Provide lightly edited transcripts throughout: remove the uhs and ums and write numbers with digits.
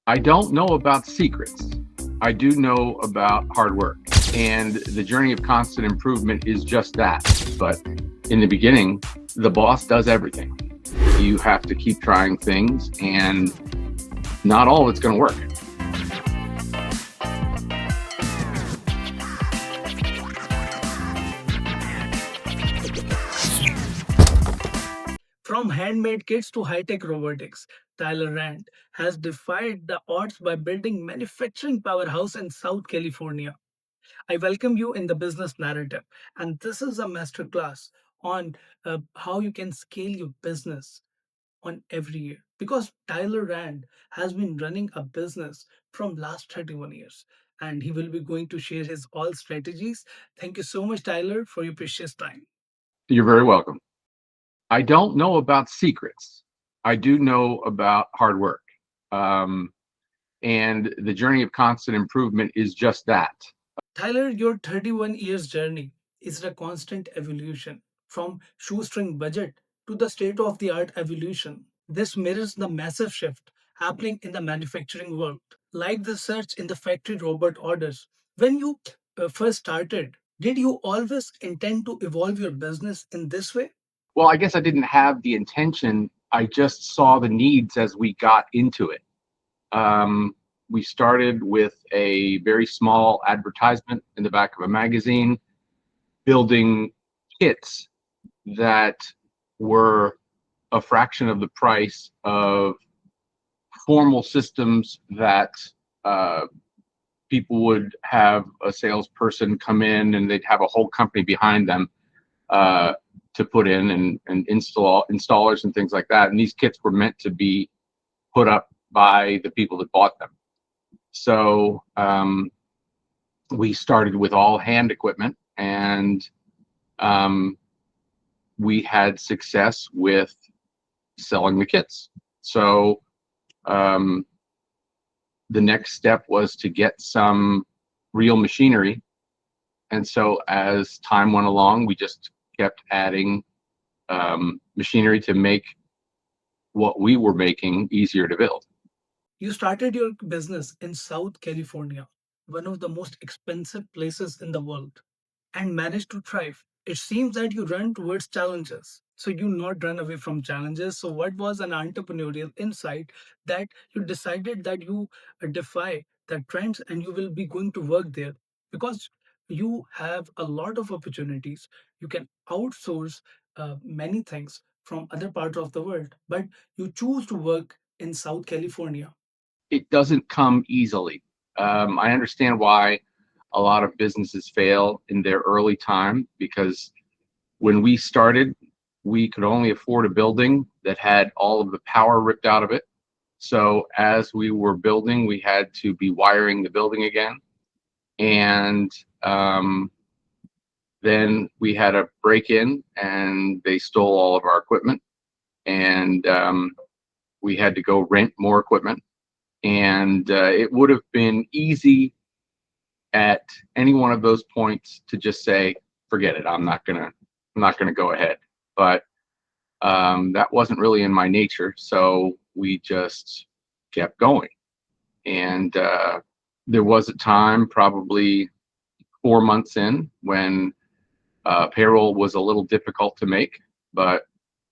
I don't know about secrets. I do know about hard work. And the journey of constant improvement is just that. But in the beginning, the boss does everything. You have to keep trying things, and not all of it's going to work. From handmade kits to high-tech robotics, Tyler Rand has defied the odds by building manufacturing powerhouse in South California. I welcome you in the business narrative, and this is a masterclass on how you can scale your business on every year. Because Tyler Rand has been running a business from last 31 years, and he will be going to share his all strategies. Thank you so much, Tyler, for your precious time. You're very welcome. I don't know about secrets. I do know about hard work. Um, and the journey of constant improvement is just that. Tyler, your 31 years journey is a constant evolution from shoestring budget to the state of the art evolution. This mirrors the massive shift happening in the manufacturing world, like the surge in the factory robot orders. When you first started, did you always intend to evolve your business in this way? Well, I guess I didn't have the intention. I just saw the needs as we got into it. Um, we started with a very small advertisement in the back of a magazine, building kits that were a fraction of the price of formal systems that uh, people would have a salesperson come in and they'd have a whole company behind them uh, to put in and install installers and things like that. And these kits were meant to be put up by the people that bought them. So we started with all hand equipment, and um, we had success with selling the kits. So um, the next step was to get some real machinery. And so as time went along, we just kept adding machinery to make what we were making easier to build. You started your business in South California, one of the most expensive places in the world, and managed to thrive. It seems that you run towards challenges. So you not run away from challenges. So what was an entrepreneurial insight that you decided that you defy the trends and you will be going to work there because you have a lot of opportunities. You can outsource many things from other parts of the world, but you choose to work in South California. It doesn't come easily. I understand why a lot of businesses fail in their early time, because when we started, we could only afford a building that had all of the power ripped out of it. So as we were building, we had to be wiring the building again. And then we had a break in and they stole all of our equipment. And we had to go rent more equipment. And it would have been easy at any one of those points to just say, forget it, I'm not gonna go ahead. But that wasn't really in my nature, so we just kept going. And there was a time, probably 4 months in, when payroll was a little difficult to make, but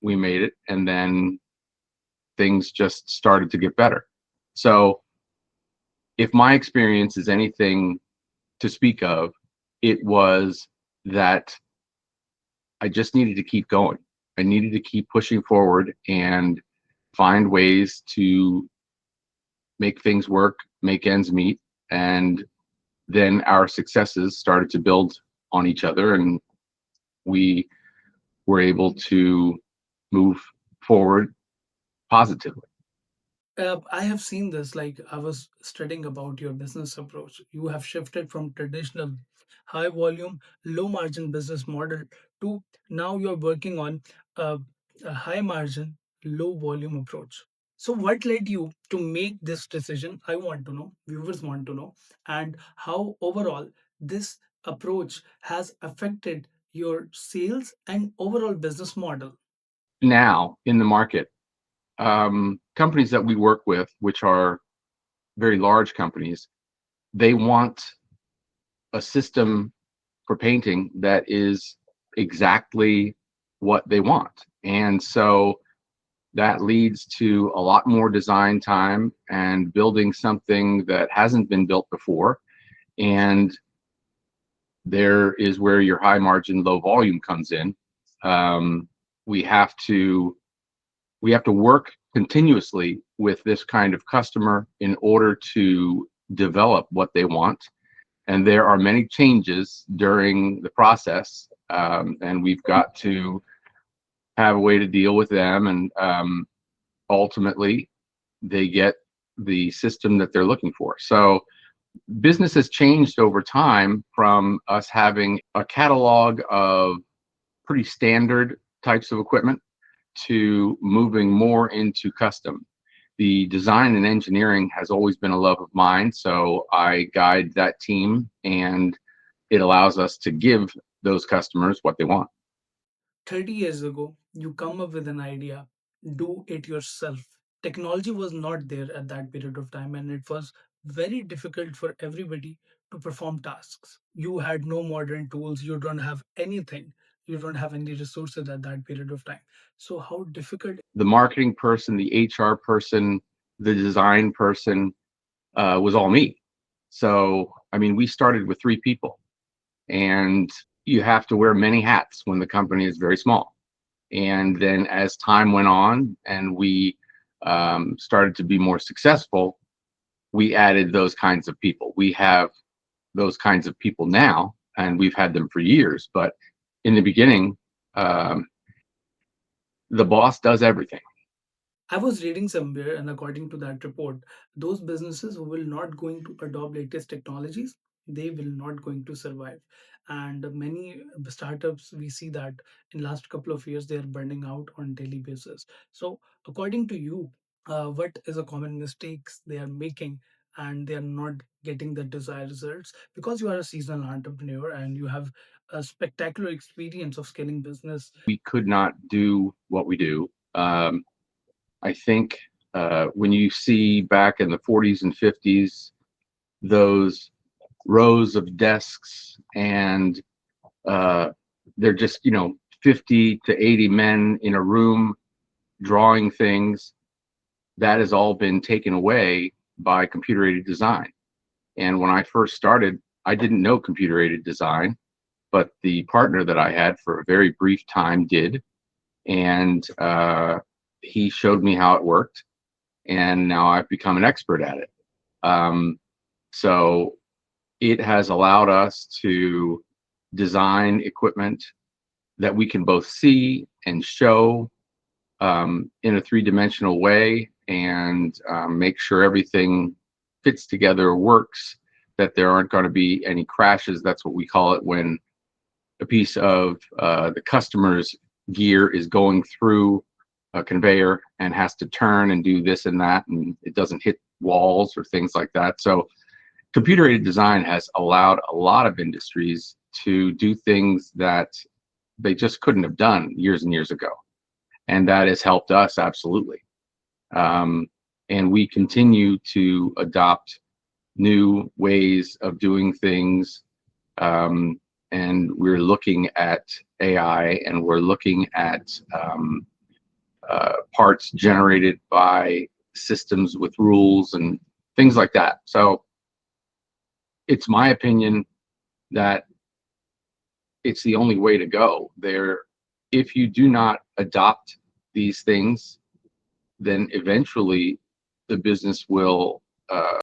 we made it, and then things just started to get better. So if my experience is anything to speak of, it was that I just needed to keep going. I needed to keep pushing forward and find ways to make things work, make ends meet, and then our successes started to build on each other, and we were able to move forward positively. I have seen this. Like I was studying about your business approach. You have shifted from traditional high volume, low margin business model to now you're working on a, a high margin, low volume approach. So, what led you to make this decision? I want to know, viewers want to know, and how overall this approach has affected your sales and overall business model. Now in the market, companies that we work with, which are very large companies, they want a system for painting that is exactly what they want. And so that leads to a lot more design time and building something that hasn't been built before. And there is where your high margin, low volume comes in. Um, we have to we have to work continuously with this kind of customer in order to develop what they want. And there are many changes during the process, and we've got to have a way to deal with them. And ultimately, they get the system that they're looking for. So business has changed over time from us having a catalog of pretty standard types of equipment to moving more into custom. The design and engineering has always been a love of mine, so I guide that team, and it allows us to give those customers what they want. 30 years ago, you come up with an idea, do it yourself. Technology was not there at that period of time, and it was very difficult for everybody to perform tasks. You had no modern tools, you don't have anything, you don't have any resources at that period of time. So, how difficult. The marketing person, the HR person, the design person was all me. So, I mean, we started with 3 people, and you have to wear many hats when the company is very small. And then as time went on and we started to be more successful, we added those kinds of people. We have those kinds of people now, and we've had them for years. But in the beginning, um, the boss does everything. I was reading somewhere, and according to that report, those businesses who will not going to adopt latest technologies, they will not going to survive. And many startups, we see that in last couple of years, they are burning out on daily basis. So, according to you, what is a common mistakes they are making, and they are not getting the desired results? Because you are a seasonal entrepreneur and you have a spectacular experience of scaling business. We could not do what we do. I think when you see back in the 40s and 50s, those rows of desks, and uh, they're just, 50 to 80 men in a room drawing things, that has all been taken away by computer aided design. And when I first started, I didn't know computer aided design, but the partner that I had for a very brief time did. And he showed me how it worked. And now I've become an expert at it. Um, so it has allowed us to design equipment that we can both see and show in a three-dimensional way, and make sure everything fits together, works, that there aren't going to be any crashes. That's what we call it when a piece of the customer's gear is going through a conveyor and has to turn and do this and that, and it doesn't hit walls or things like that. So computer aided design has allowed a lot of industries to do things that they just couldn't have done years and years ago. And that has helped us absolutely. Um, and we continue to adopt new ways of doing things. Um, and we're looking at AI, and we're looking at parts generated by systems with rules and things like that. So it's my opinion that it's the only way to go there. If you do not adopt these things, then eventually the business will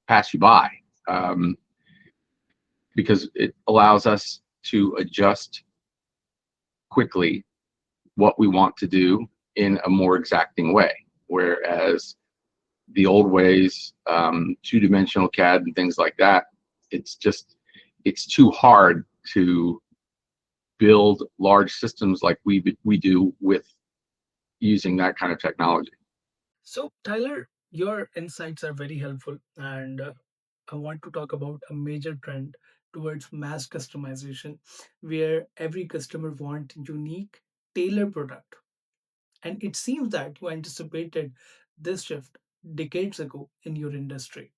pass you by, um, because it allows us to adjust quickly what we want to do in a more exacting way. Whereas the old ways, two-dimensional CAD and things like that, it's too hard to build large systems like we do with using that kind of technology. So, Tyler, your insights are very helpful, and I want to talk about a major trend towards mass customization, where every customer wants unique, tailored product. And it seems that you anticipated this shift decades ago in your industry.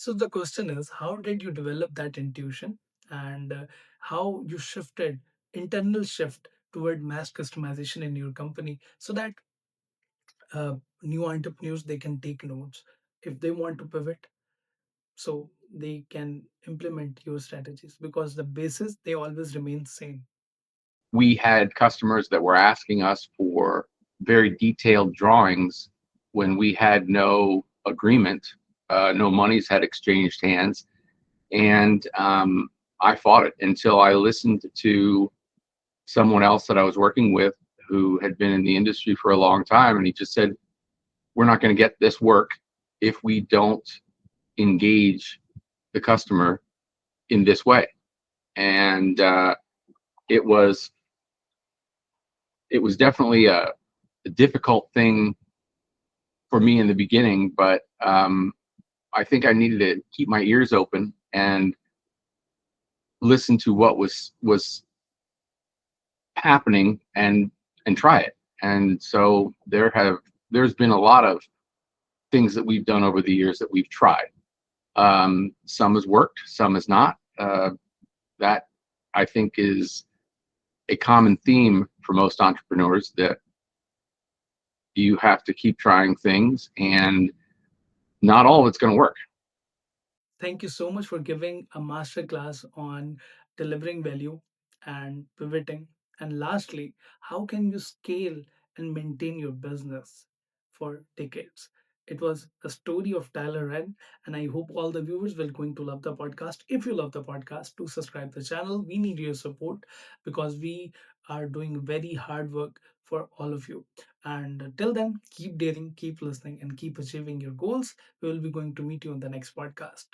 So the question is, how did you develop that intuition, and how you shifted internal shift toward mass customization in your company, so that new entrepreneurs, they can take notes if they want to pivot, so they can implement your strategies, because the basis, they always remain same. We had customers that were asking us for very detailed drawings when we had no agreement, no monies had exchanged hands, and I fought it until I listened to someone else that I was working with who had been in the industry for a long time, and he just said, "We're not going to get this work if we don't engage the customer in this way." And it was it was definitely a difficult thing for me in the beginning, but I think I needed to keep my ears open and listen to what was happening and try it. And so there's been a lot of things that we've done over the years that we've tried. Some has worked, some has not. That I think is a common theme for most entrepreneurs, that you have to keep trying things, and not all of it's going to work. Thank you so much for giving a master class on delivering value and pivoting. And lastly, how can you scale and maintain your business for decades? It was a story of Tyler Red, and I hope all the viewers will going to love the podcast. If you love the podcast, do subscribe the channel. We need your support, because we are doing very hard work for all of you. And till then, keep daring, keep listening, and keep achieving your goals. We will be going to meet you in the next podcast.